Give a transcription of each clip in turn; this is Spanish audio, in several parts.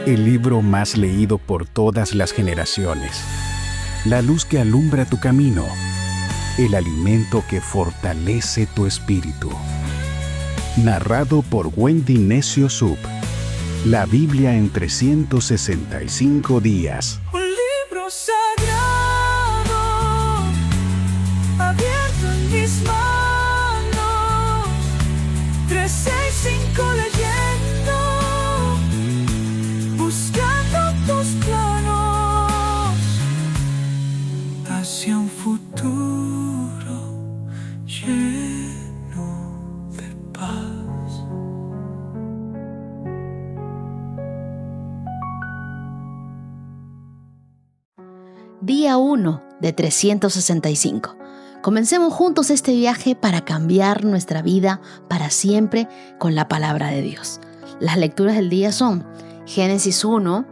el libro más leído por todas las generaciones, la luz que alumbra tu camino, el alimento que fortalece tu espíritu. Narrado por Wendy Necio Sub. La Biblia en 365 días. Un libro sagrado, abierto en mis manos, 365 leyendo, buscando tus planos, hacia un futuro lleno de paz. Día 1 de 365. Comencemos juntos este viaje para cambiar nuestra vida para siempre con la palabra de Dios. Las lecturas del día son Génesis 1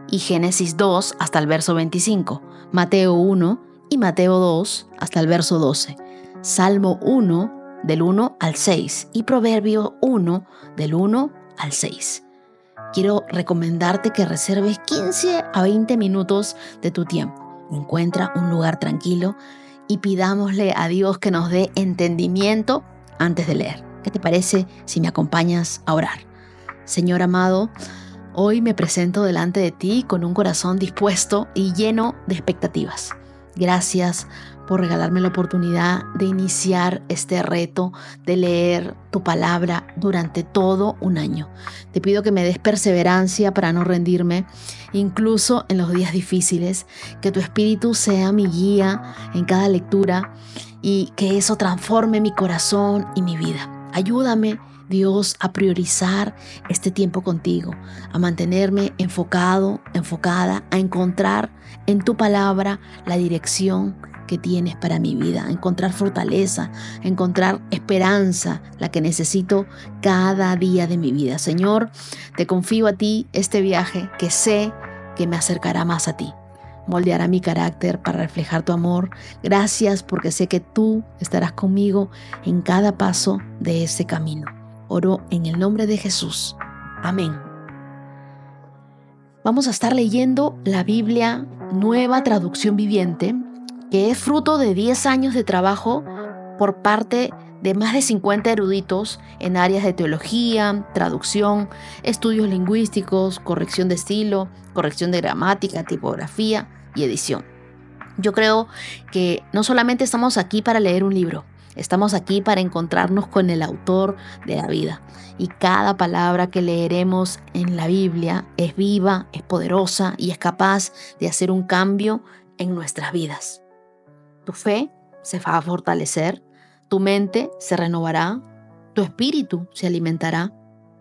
y Génesis 2 hasta el verso 25, Mateo 1 y Mateo 2 hasta el verso 12, Salmo 1 del 1 al 6 y Proverbio 1 del 1 al 6. Quiero recomendarte que reserves 15 a 20 minutos de tu tiempo. Encuentra un lugar tranquilo y pidámosle a Dios que nos dé entendimiento antes de leer. ¿Qué te parece si me acompañas a orar? Señor amado, hoy me presento delante de ti con un corazón dispuesto y lleno de expectativas. Gracias por regalarme la oportunidad de iniciar este reto de leer tu palabra durante todo un año. Te pido que me des perseverancia para no rendirme, incluso en los días difíciles, que tu espíritu sea mi guía en cada lectura y que eso transforme mi corazón y mi vida. Ayúdame, Dios, a priorizar este tiempo contigo, a mantenerme enfocada, a encontrar en tu palabra la dirección que tienes para mi vida, a encontrar fortaleza, a encontrar esperanza, la que necesito cada día de mi vida. Señor, te confío a ti este viaje que sé que me acercará más a ti. Moldeará mi carácter para reflejar tu amor. Gracias porque sé que tú estarás conmigo en cada paso de ese camino. Oro en el nombre de Jesús. Amén. Vamos a estar leyendo la Biblia Nueva Traducción Viviente, que es fruto de 10 años de trabajo por parte de más de 50 eruditos en áreas de teología, traducción, estudios lingüísticos, corrección de estilo, corrección de gramática, tipografía y edición. Yo creo que no solamente estamos aquí para leer un libro, estamos aquí para encontrarnos con el autor de la vida. Y cada palabra que leeremos en la Biblia es viva, es poderosa y es capaz de hacer un cambio en nuestras vidas. Tu fe se va a fortalecer, tu mente se renovará, tu espíritu se alimentará.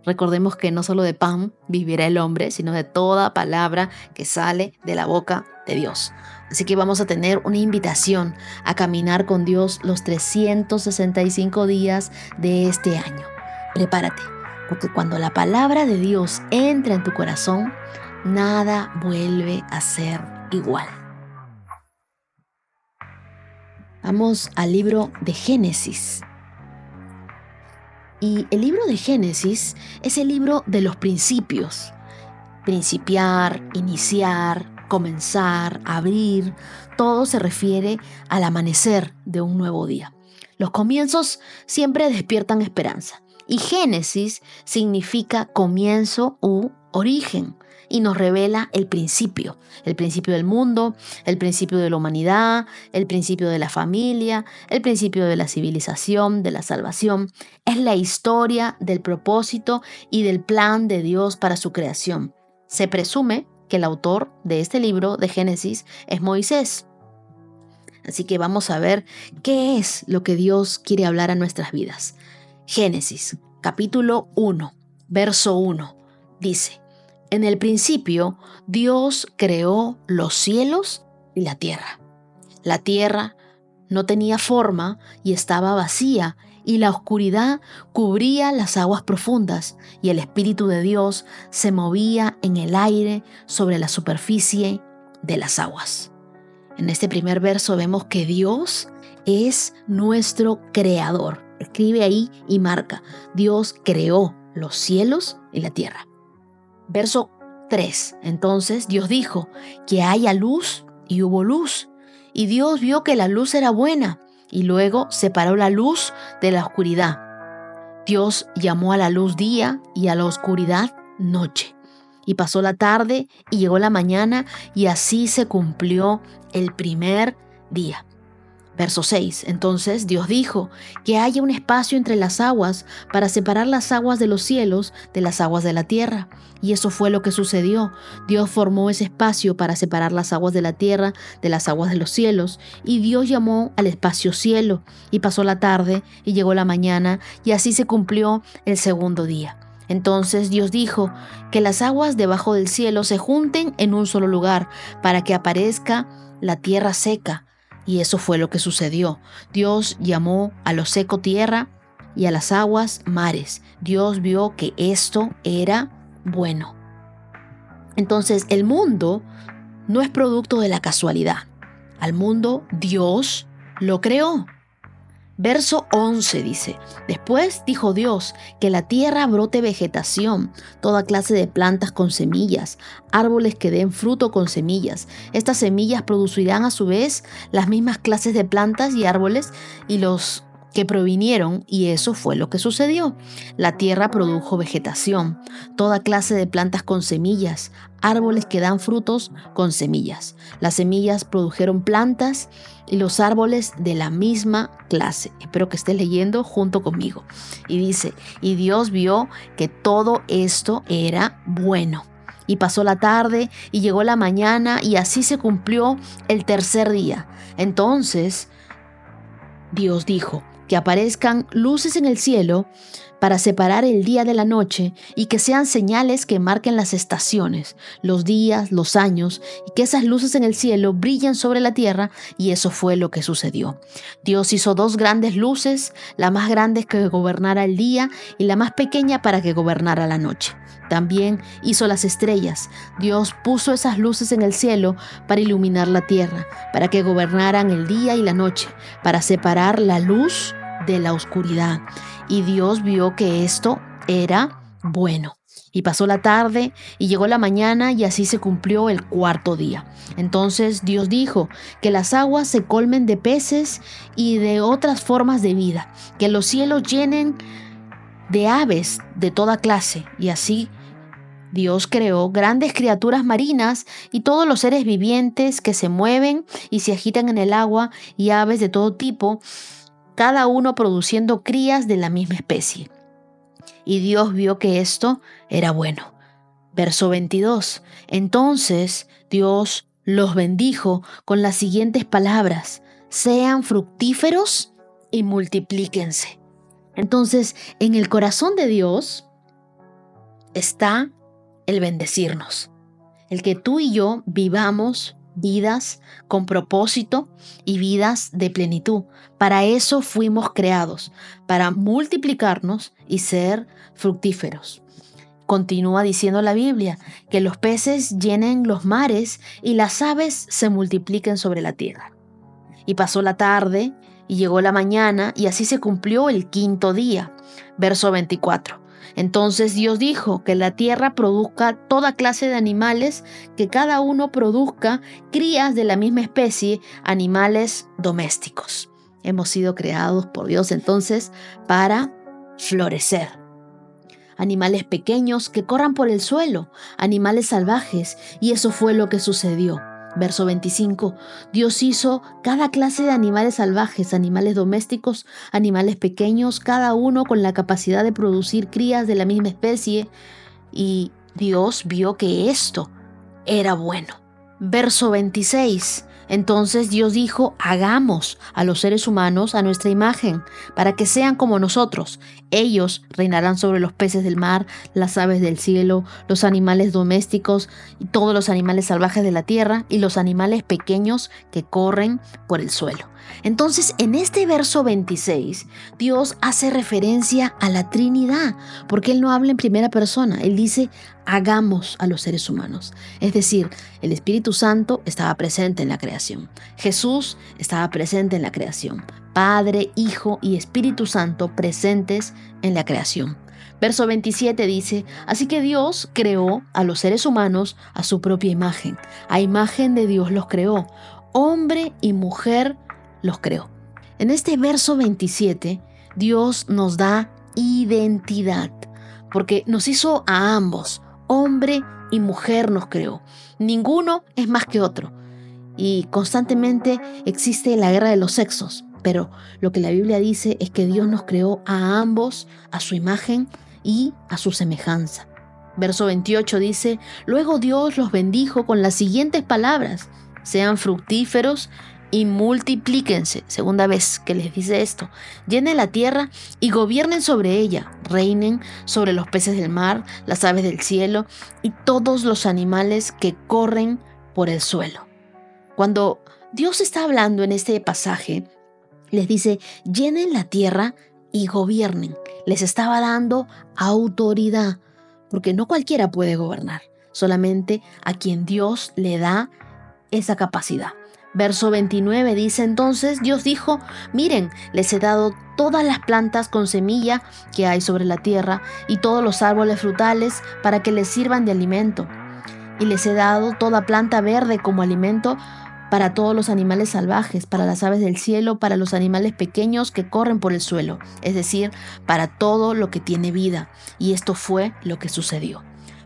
Recordemos que no solo de pan vivirá el hombre, sino de toda palabra que sale de la boca de Dios. Así que vamos a tener una invitación a caminar con Dios los 365 días de este año. Prepárate, porque cuando la palabra de Dios entra en tu corazón, nada vuelve a ser igual. Vamos al libro de Génesis. Y el libro de Génesis es el libro de los principios. Principiar, iniciar, comenzar, abrir, todo se refiere al amanecer de un nuevo día. Los comienzos siempre despiertan esperanza. Y Génesis significa comienzo u origen. Y nos revela el principio del mundo, el principio de la humanidad, el principio de la familia, el principio de la civilización, de la salvación. Es la historia del propósito y del plan de Dios para su creación. Se presume que el autor de este libro de Génesis es Moisés. Así que vamos a ver qué es lo que Dios quiere hablar a nuestras vidas. Génesis, capítulo 1, verso 1, dice: En el principio, Dios creó los cielos y la tierra. La tierra no tenía forma y estaba vacía, y la oscuridad cubría las aguas profundas, y el Espíritu de Dios se movía en el aire sobre la superficie de las aguas. En este primer verso vemos que Dios es nuestro creador. Escribe ahí y marca: Dios creó los cielos y la tierra. Verso 3. Entonces Dios dijo, que haya luz, y hubo luz. Y Dios vio que la luz era buena, y luego separó la luz de la oscuridad. Dios llamó a la luz día y a la oscuridad noche. Y pasó la tarde y llegó la mañana, y así se cumplió el primer día. Verso 6. Entonces Dios dijo, que haya un espacio entre las aguas para separar las aguas de los cielos de las aguas de la tierra. Y eso fue lo que sucedió. Dios formó ese espacio para separar las aguas de la tierra de las aguas de los cielos. Y Dios llamó al espacio cielo. Y pasó la tarde y llegó la mañana, y así se cumplió el segundo día. Entonces Dios dijo, que las aguas debajo del cielo se junten en un solo lugar para que aparezca la tierra seca. Y eso fue lo que sucedió. Dios llamó a lo seco tierra y a las aguas mares. Dios vio que esto era bueno. Entonces el mundo no es producto de la casualidad. Al mundo Dios lo creó. Verso 11 dice, después dijo Dios, que la tierra brote vegetación, toda clase de plantas con semillas, árboles que den fruto con semillas. Estas semillas producirán a su vez las mismas clases de plantas y árboles y los que provinieron, y eso fue lo que sucedió. La tierra produjo vegetación, toda clase de plantas con semillas, árboles que dan frutos con semillas. Las semillas produjeron plantas y los árboles de la misma clase. Espero que estés leyendo junto conmigo. Y dice, y Dios vio que todo esto era bueno. Y pasó la tarde y llegó la mañana, y así se cumplió el tercer día. Entonces Dios dijo, que aparezcan luces en el cielo para separar el día de la noche, y que sean señales que marquen las estaciones, los días, los años, y que esas luces en el cielo brillen sobre la tierra. Y eso fue lo que sucedió. Dios hizo 2 grandes luces, la más grande que gobernara el día y la más pequeña para que gobernara la noche. También hizo las estrellas. Dios puso esas luces en el cielo para iluminar la tierra, para que gobernaran el día y la noche, para separar la luz de la oscuridad. Y Dios vio que esto era bueno. Y pasó la tarde y llegó la mañana, y así se cumplió el cuarto día. Entonces Dios dijo, que las aguas se colmen de peces y de otras formas de vida, que los cielos llenen de aves de toda clase. Y así Dios creó grandes criaturas marinas y todos los seres vivientes que se mueven y se agitan en el agua, y aves de todo tipo, cada uno produciendo crías de la misma especie. Y Dios vio que esto era bueno. Verso 22. Entonces Dios los bendijo con las siguientes palabras: sean fructíferos y multiplíquense. Entonces, en el corazón de Dios está el bendecirnos, el que tú y yo vivamos vidas con propósito y vidas de plenitud. Para eso fuimos creados, para multiplicarnos y ser fructíferos. Continúa diciendo la Biblia que los peces llenen los mares y las aves se multipliquen sobre la tierra. Y pasó la tarde y llegó la mañana, y así se cumplió el quinto día. Verso 24. Entonces Dios dijo, que la tierra produzca toda clase de animales, que cada uno produzca crías de la misma especie, animales domésticos. Hemos sido creados por Dios entonces para florecer. Animales pequeños que corran por el suelo, animales salvajes, y eso fue lo que sucedió. Verso 25. Dios hizo cada clase de animales salvajes, animales domésticos, animales pequeños, cada uno con la capacidad de producir crías de la misma especie, y Dios vio que esto era bueno. Verso 26. Entonces Dios dijo, hagamos a los seres humanos a nuestra imagen, para que sean como nosotros. Ellos reinarán sobre los peces del mar, las aves del cielo, los animales domésticos y todos los animales salvajes de la tierra, y los animales pequeños que corren por el suelo. Entonces, en este verso 26, Dios hace referencia a la Trinidad, porque Él no habla en primera persona. Él dice, hagamos a los seres humanos. Es decir, el Espíritu Santo estaba presente en la creación. Jesús estaba presente en la creación. Padre, Hijo y Espíritu Santo presentes en la creación. Verso 27 dice, así que Dios creó a los seres humanos a su propia imagen. A imagen de Dios los creó. Hombre y mujer los creó. En este verso 27, Dios nos da identidad, porque nos hizo a ambos. Hombre y mujer nos creó. Ninguno es más que otro. Y constantemente existe la guerra de los sexos. Pero lo que la Biblia dice es que Dios nos creó a ambos a su imagen y a su semejanza. Verso 28 dice, luego Dios los bendijo con las siguientes palabras: sean fructíferos y multiplíquense. Segunda vez que les dice esto. Llenen la tierra y gobiernen sobre ella. Reinen sobre los peces del mar, las aves del cielo y todos los animales que corren por el suelo. Cuando Dios está hablando en este pasaje, les dice, llenen la tierra y gobiernen. Les estaba dando autoridad, porque no cualquiera puede gobernar, solamente a quien Dios le da esa capacidad. Verso 29 dice, entonces Dios dijo, miren, les he dado todas las plantas con semilla que hay sobre la tierra y todos los árboles frutales para que les sirvan de alimento. Y les he dado toda planta verde como alimento para todos los animales salvajes, para las aves del cielo, para los animales pequeños que corren por el suelo, es decir, para todo lo que tiene vida. Y esto fue lo que sucedió.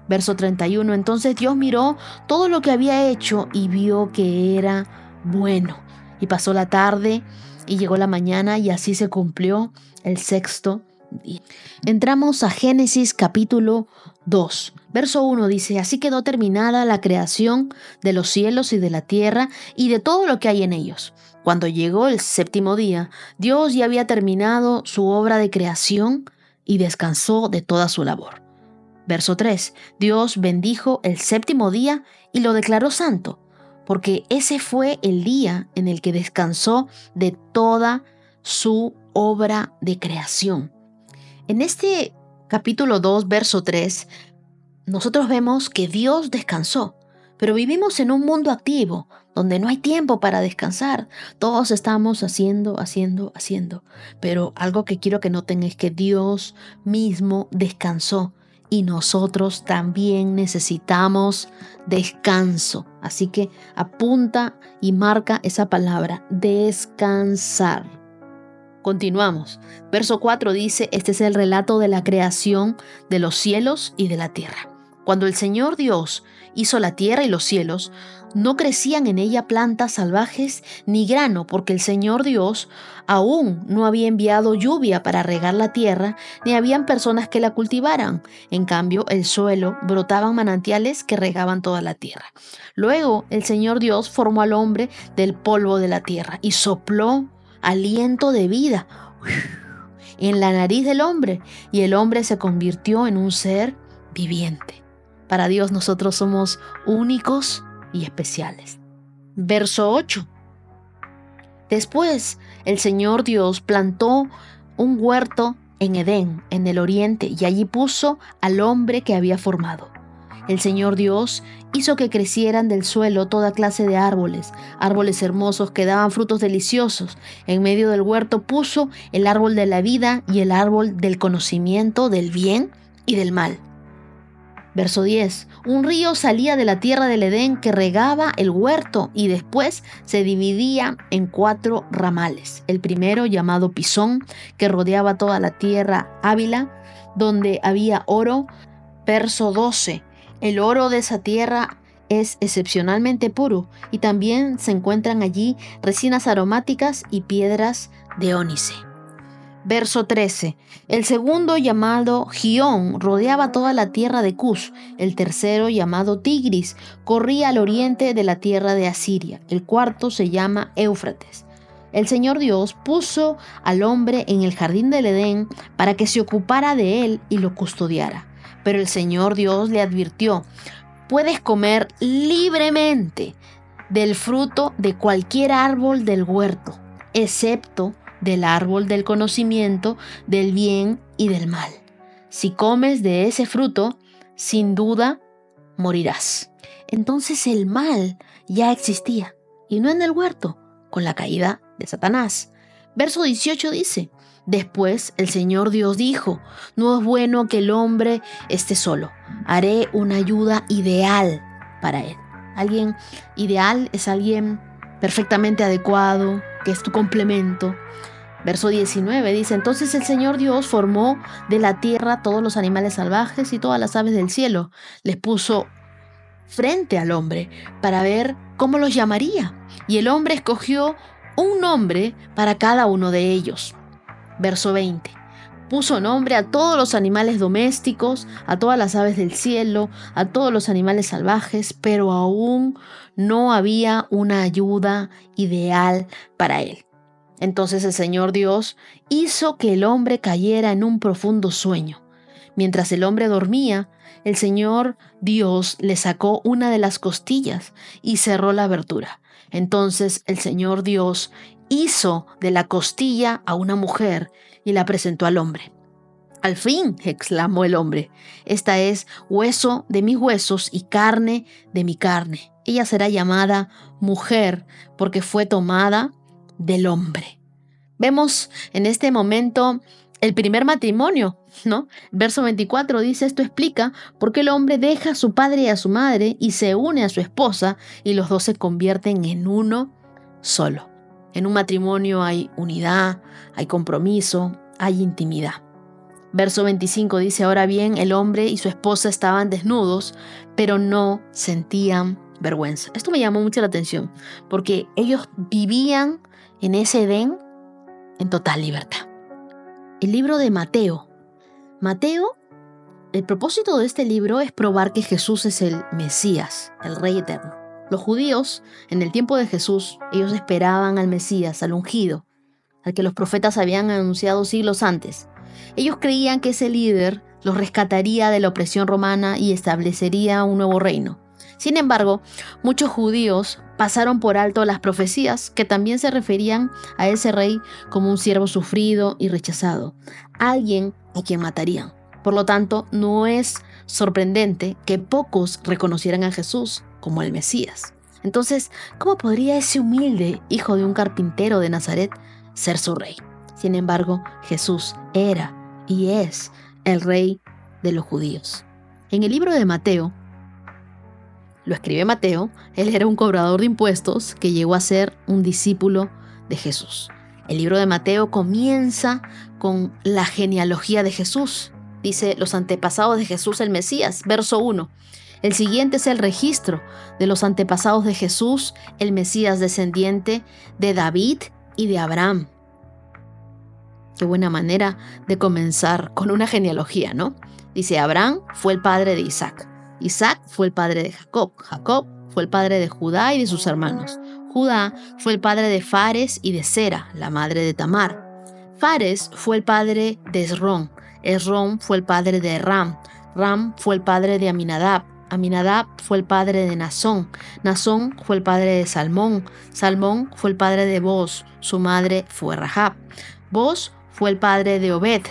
Verso 31, entonces Dios miró todo lo que había hecho y vio que era bueno. Y pasó la tarde y llegó la mañana y así se cumplió el sexto día. Entramos a Génesis capítulo 2. Verso 1 dice, así quedó terminada la creación de los cielos y de la tierra y de todo lo que hay en ellos. Cuando llegó el séptimo día, Dios ya había terminado su obra de creación y descansó de toda su labor. Verso 3, Dios bendijo el séptimo día y lo declaró santo, porque ese fue el día en el que descansó de toda su obra de creación. En este capítulo 2, verso 3, nosotros vemos que Dios descansó, pero vivimos en un mundo activo, donde no hay tiempo para descansar. Todos estamos haciendo. Pero algo que quiero que noten es que Dios mismo descansó y nosotros también necesitamos descanso. Así que apunta y marca esa palabra, descansar. Continuamos. Verso 4 dice, este es el relato de la creación de los cielos y de la tierra. Cuando el Señor Dios hizo la tierra y los cielos, no crecían en ella plantas salvajes ni grano, porque el Señor Dios aún no había enviado lluvia para regar la tierra, ni habían personas que la cultivaran. En cambio, el suelo brotaban manantiales que regaban toda la tierra. Luego, el Señor Dios formó al hombre del polvo de la tierra y sopló aliento de vida en la nariz del hombre, y el hombre se convirtió en un ser viviente. Para Dios nosotros somos únicos y especiales. Verso 8. Después el Señor Dios plantó un huerto en Edén, en el oriente, y allí puso al hombre que había formado. El Señor Dios hizo que crecieran del suelo toda clase de árboles, árboles hermosos que daban frutos deliciosos. En medio del huerto puso el árbol de la vida y el árbol del conocimiento del bien y del mal. Verso 10. Un río salía de la tierra del Edén que regaba el huerto y después se dividía en 4 ramales. El primero, llamado Pisón, que rodeaba toda la tierra Ávila, donde había oro. Verso 12. El oro de esa tierra es excepcionalmente puro y también se encuentran allí resinas aromáticas y piedras de ónice. Verso 13. El segundo, llamado Gión, rodeaba toda la tierra de Cus. El tercero, llamado Tigris, corría al oriente de la tierra de Asiria. El cuarto se llama Éufrates. El Señor Dios puso al hombre en el jardín del Edén para que se ocupara de él y lo custodiara. Pero el Señor Dios le advirtió, puedes comer libremente del fruto de cualquier árbol del huerto, excepto del árbol del conocimiento del bien y del mal. Si comes de ese fruto, sin duda morirás. Entonces el mal ya existía, y no en el huerto, con la caída de Satanás. Verso 18 dice, Después el Señor Dios dijo: no es bueno que el hombre esté solo. Haré una ayuda ideal para él. Alguien ideal es alguien perfectamente adecuado, que es tu complemento. Verso 19 dice: entonces el Señor Dios formó de la tierra todos los animales salvajes y todas las aves del cielo. Les puso frente al hombre para ver cómo los llamaría. Y el hombre escogió un nombre para cada uno de ellos. Verso 20. Puso nombre a todos los animales domésticos, a todas las aves del cielo, a todos los animales salvajes, pero aún no había una ayuda ideal para él. Entonces el Señor Dios hizo que el hombre cayera en un profundo sueño. Mientras el hombre dormía, el Señor Dios le sacó una de las costillas y cerró la abertura. Entonces el Señor Dios hizo de la costilla a una mujer y la presentó al hombre. Al fin, exclamó el hombre, esta es hueso de mis huesos y carne de mi carne. Ella será llamada mujer porque fue tomada del hombre. Vemos en este momento el primer matrimonio, ¿no? Verso 24 dice: esto explica por qué el hombre deja a su padre y a su madre y se une a su esposa y los dos se convierten en uno solo. En un matrimonio hay unidad, hay compromiso, hay intimidad. Verso 25 dice: ahora bien, el hombre y su esposa estaban desnudos, pero no sentían vergüenza. Esto me llamó mucho la atención, porque ellos vivían en ese Edén en total libertad. El libro de Mateo. Mateo, el propósito de este libro es probar que Jesús es el Mesías, el Rey eterno. Los judíos, en el tiempo de Jesús, ellos esperaban al Mesías, al ungido, al que los profetas habían anunciado siglos antes. Ellos creían que ese líder los rescataría de la opresión romana y establecería un nuevo reino. Sin embargo, muchos judíos pasaron por alto las profecías que también se referían a ese rey como un siervo sufrido y rechazado, alguien a quien matarían. Por lo tanto, no es sorprendente que pocos reconocieran a Jesús como el Mesías. Entonces, ¿cómo podría ese humilde hijo de un carpintero de Nazaret ser su rey? Sin embargo, Jesús era y es el rey de los judíos. En el libro de Mateo, lo escribe Mateo, él era un cobrador de impuestos que llegó a ser un discípulo de Jesús. El libro de Mateo comienza con la genealogía de Jesús. Dice: los antepasados de Jesús el Mesías, verso 1. El siguiente es el registro de los antepasados de Jesús, el Mesías, descendiente de David y de Abraham. Qué buena manera de comenzar con una genealogía, ¿no? Dice: Abraham fue el padre de Isaac. Isaac fue el padre de Jacob. Jacob fue el padre de Judá y de sus hermanos. Judá fue el padre de Fares y de Sera, la madre de Tamar. Fares fue el padre de Esrón. Esrón fue el padre de Ram. Ram fue el padre de Aminadab. Aminadab fue el padre de Nazón. Nazón fue el padre de Salmón. Salmón fue el padre de Boz. Su madre fue Rahab. Boz fue el padre de Obed.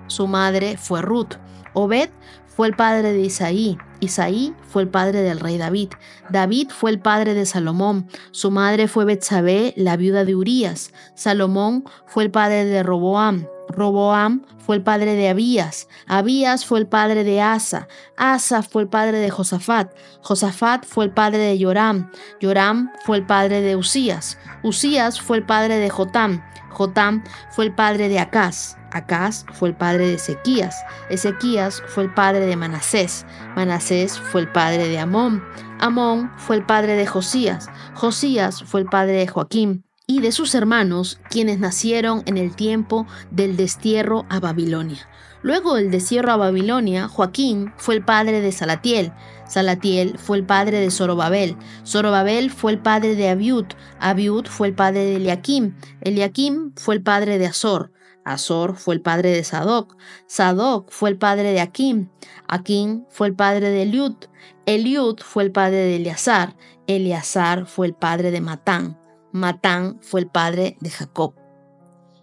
Su madre fue Ruth. Obed fue el padre de Isaí. Isaí fue el padre del rey David. David fue el padre de Salomón. Su madre fue Betsabé, la viuda de Urías. Salomón fue el padre de Roboam. Roboam fue el padre de Abías. Abías fue el padre de Asa. Asa fue el padre de Josafat. Josafat fue el padre de Joram. Joram fue el padre de Usías. Usías fue el padre de Jotam. Jotam fue el padre de Acaz. Acaz fue el padre de Ezequías. Ezequías fue el padre de Manasés. Manasés fue el padre de Amón. Amón fue el padre de Josías. Josías fue el padre de Joaquim y de sus hermanos, quienes nacieron en el tiempo del destierro a Babilonia. Luego del destierro a Babilonia, Joaquín fue el padre de Salatiel. Salatiel fue el padre de Zorobabel. Zorobabel fue el padre de Abiud. Abiud fue el padre de Eliakim. Eliakim fue el padre de Azor. Azor fue el padre de Sadoc. Sadoc fue el padre de Akim. Akim fue el padre de Eliud. Eliud fue el padre de Eleazar. Eleazar fue el padre de Matán. Matán fue el padre de Jacob.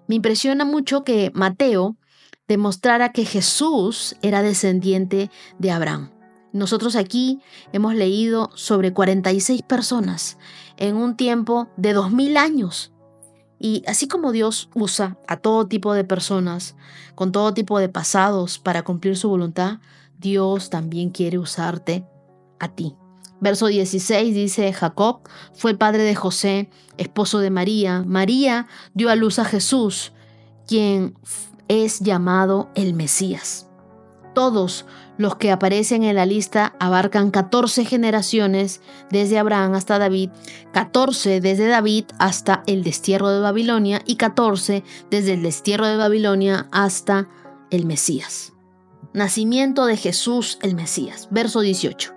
Me impresiona mucho que Mateo demostrara que Jesús era descendiente de Abraham. Nosotros aquí hemos leído sobre 46 personas en un tiempo de 2000 años. Y así como Dios usa a todo tipo de personas, con todo tipo de pasados para cumplir su voluntad, Dios también quiere usarte a ti. Verso 16 dice: Jacob fue padre de José, esposo de María. María dio a luz a Jesús, quien es llamado el Mesías. Todos los que aparecen en la lista abarcan 14 generaciones desde Abraham hasta David, 14 desde David hasta el destierro de Babilonia y 14 desde el destierro de Babilonia hasta el Mesías. Nacimiento de Jesús el Mesías. Verso 18.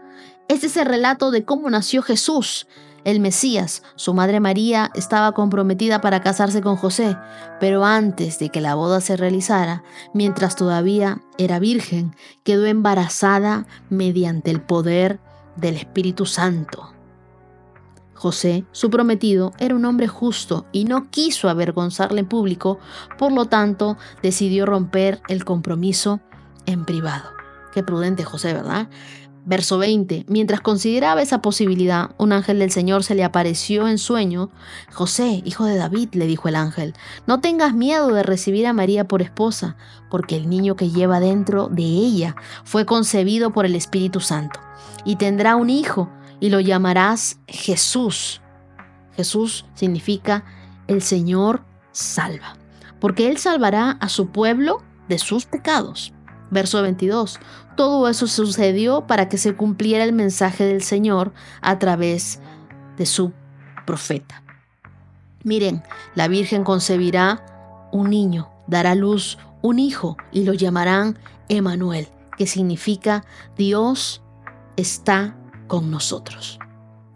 Este es el relato de cómo nació Jesús, el Mesías. Su madre María estaba comprometida para casarse con José, pero antes de que la boda se realizara, mientras todavía era virgen, quedó embarazada mediante el poder del Espíritu Santo. José, su prometido, era un hombre justo y no quiso avergonzarle en público, por lo tanto, decidió romper el compromiso en privado. Qué prudente José, ¿verdad? Verso 20. Mientras consideraba esa posibilidad, un ángel del Señor se le apareció en sueño. José, hijo de David, le dijo el ángel, no tengas miedo de recibir a María por esposa, porque el niño que lleva dentro de ella fue concebido por el Espíritu Santo, y tendrá un hijo, y lo llamarás Jesús. Jesús significa el Señor salva, porque Él salvará a su pueblo de sus pecados. Verso 22. Todo eso sucedió para que se cumpliera el mensaje del Señor a través de su profeta. Miren, la Virgen concebirá un niño, dará a luz un hijo y lo llamarán Emmanuel, que significa Dios está con nosotros.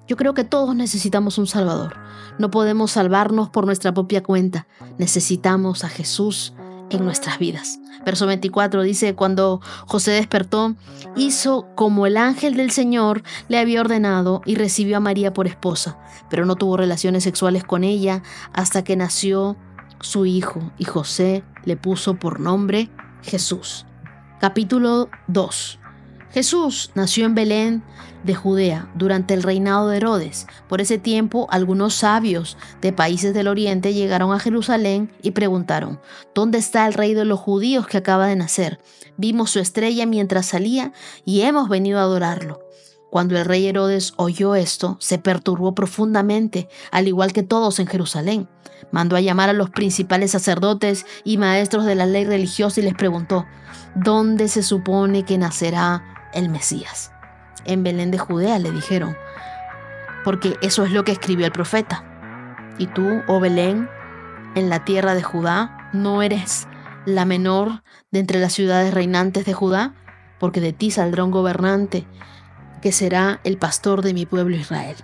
Yo creo que todos necesitamos un Salvador. No podemos salvarnos por nuestra propia cuenta. Necesitamos a Jesús en nuestras vidas. Verso 24 dice: cuando José despertó, hizo como el ángel del Señor le había ordenado y recibió a María por esposa, pero no tuvo relaciones sexuales con ella hasta que nació su hijo, y José le puso por nombre Jesús. Capítulo 2. Jesús nació en Belén de Judea durante el reinado de Herodes. Por ese tiempo, algunos sabios de países del oriente llegaron a Jerusalén y preguntaron: ¿dónde está el rey de los judíos que acaba de nacer? Vimos su estrella mientras salía y hemos venido a adorarlo. Cuando el rey Herodes oyó esto, se perturbó profundamente, al igual que todos en Jerusalén. Mandó a llamar a los principales sacerdotes y maestros de la ley religiosa y les preguntó: ¿dónde se supone que nacerá el Mesías? En Belén de Judea, le dijeron, porque eso es lo que escribió el profeta. Y tú, oh Belén, en la tierra de Judá, ¿no eres la menor de entre las ciudades reinantes de Judá? Porque de ti saldrá un gobernante que será el pastor de mi pueblo Israel.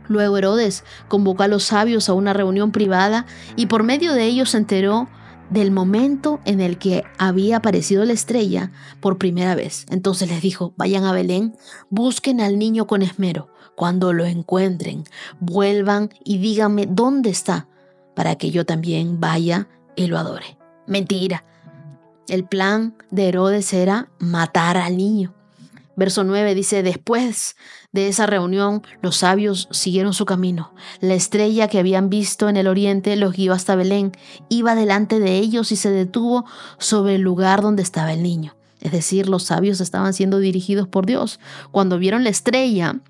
Luego Herodes convocó a los sabios a una reunión privada y por medio de ellos se enteró del momento en el que había aparecido la estrella por primera vez. Entonces les dijo: vayan a Belén, busquen al niño con esmero. Cuando lo encuentren, vuelvan y díganme dónde está, para que yo también vaya y lo adore. Mentira. El plan de Herodes era matar al niño. Verso 9 dice: después de esa reunión, los sabios siguieron su camino. La estrella que habían visto en el oriente los guió hasta Belén. Iba delante de ellos y se detuvo sobre el lugar donde estaba el niño. Es decir, los sabios estaban siendo dirigidos por Dios. Cuando vieron la estrella,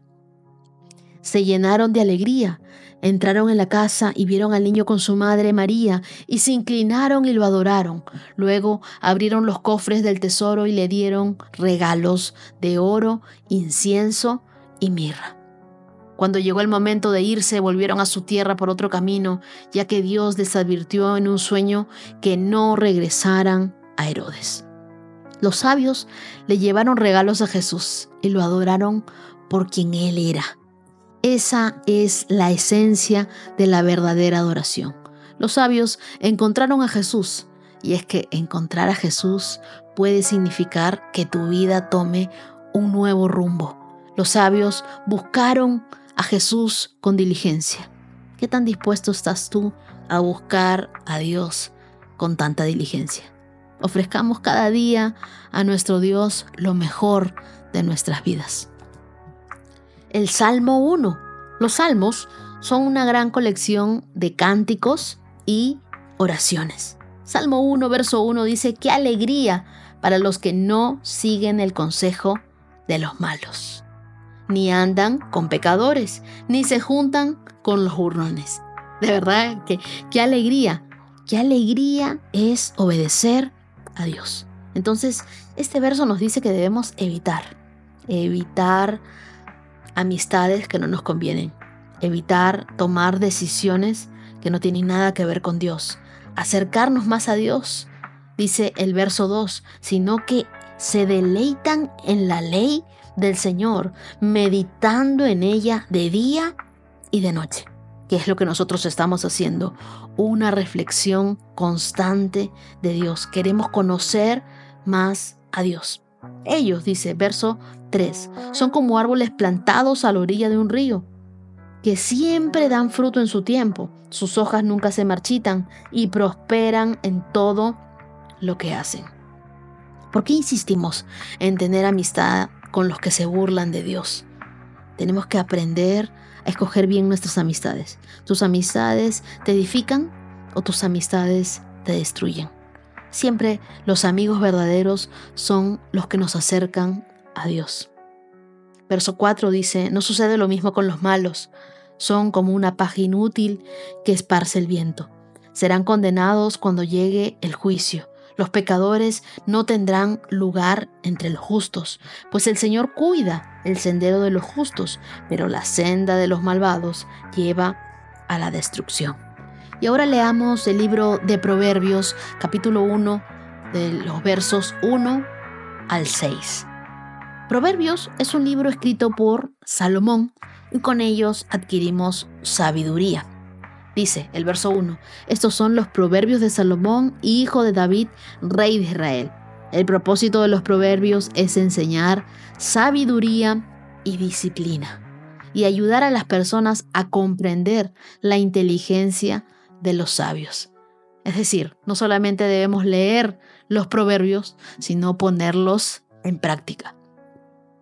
se llenaron de alegría. Entraron en la casa y vieron al niño con su madre María y se inclinaron y lo adoraron. Luego abrieron los cofres del tesoro y le dieron regalos de oro, incienso y mirra. Cuando llegó el momento de irse, volvieron a su tierra por otro camino, ya que Dios les advirtió en un sueño que no regresaran a Herodes. Los sabios le llevaron regalos a Jesús y lo adoraron por quien Él era. Esa es la esencia de la verdadera adoración. Los sabios encontraron a Jesús, y es que encontrar a Jesús puede significar que tu vida tome un nuevo rumbo. Los sabios buscaron a Jesús con diligencia. ¿Qué tan dispuesto estás tú a buscar a Dios con tanta diligencia? Ofrezcamos cada día a nuestro Dios lo mejor de nuestras vidas. El Salmo 1. Los salmos son una gran colección de cánticos y oraciones. Salmo 1, verso 1 dice: ¡qué alegría para los que no siguen el consejo de los malos! Ni andan con pecadores, ni se juntan con los burlones. De verdad que qué alegría es obedecer a Dios. Entonces, este verso nos dice que debemos evitar amistades que no nos convienen, evitar tomar decisiones que no tienen nada que ver con Dios, acercarnos más a Dios, dice el verso 2, sino que se deleitan en la ley del Señor, meditando en ella de día y de noche. ¿Qué es lo que nosotros estamos haciendo? Una reflexión constante de Dios. Queremos conocer más a Dios. Ellos, dice verso 3, son como árboles plantados a la orilla de un río, que siempre dan fruto en su tiempo. Sus hojas nunca se marchitan y prosperan en todo lo que hacen. ¿Por qué insistimos en tener amistad con los que se burlan de Dios? Tenemos que aprender a escoger bien nuestras amistades. ¿Tus amistades te edifican o tus amistades te destruyen? Siempre los amigos verdaderos son los que nos acercan a Dios. Verso 4 dice: no sucede lo mismo con los malos. Son como una paja inútil que esparce el viento. Serán condenados cuando llegue el juicio. Los pecadores no tendrán lugar entre los justos, pues el Señor cuida el sendero de los justos, pero la senda de los malvados lleva a la destrucción. Y ahora leamos el libro de Proverbios, capítulo 1, de los versos 1 al 6. Proverbios es un libro escrito por Salomón y con ellos adquirimos sabiduría. Dice el verso 1, estos son los proverbios de Salomón, hijo de David, rey de Israel. El propósito de los proverbios es enseñar sabiduría y disciplina y ayudar a las personas a comprender la inteligencia de los sabios. Es decir, no solamente debemos leer los proverbios, sino ponerlos en práctica.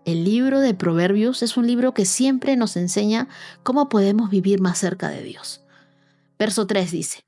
El libro de Proverbios es un libro que siempre nos enseña cómo podemos vivir más cerca de Dios. Verso 3 dice: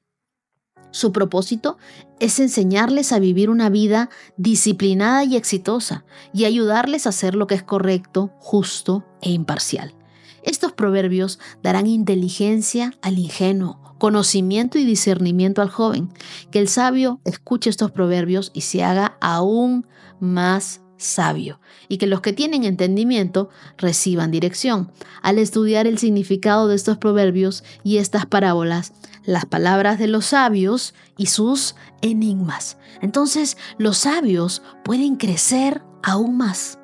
su propósito es enseñarles a vivir una vida disciplinada y exitosa y ayudarles a hacer lo que es correcto, justo e imparcial. Estos proverbios darán inteligencia al ingenuo, conocimiento y discernimiento al joven. Que el sabio escuche estos proverbios y se haga aún más sabio, y que los que tienen entendimiento reciban dirección. Al estudiar el significado de estos proverbios y estas parábolas, las palabras de los sabios y sus enigmas, entonces los sabios pueden crecer aún más.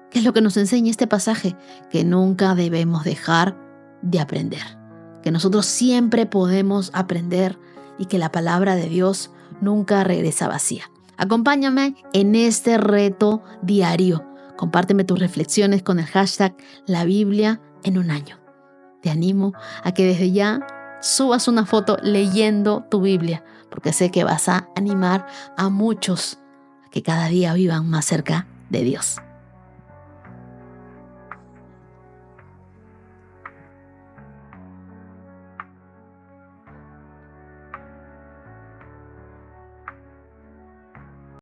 ¿Qué es lo que nos enseña este pasaje? Que nunca debemos dejar de aprender, que nosotros siempre podemos aprender y que la palabra de Dios nunca regresa vacía. Acompáñame en este reto diario. Compárteme tus reflexiones con el hashtag La Biblia en un año. Te animo a que desde ya subas una foto leyendo tu Biblia, porque sé que vas a animar a muchos a que cada día vivan más cerca de Dios.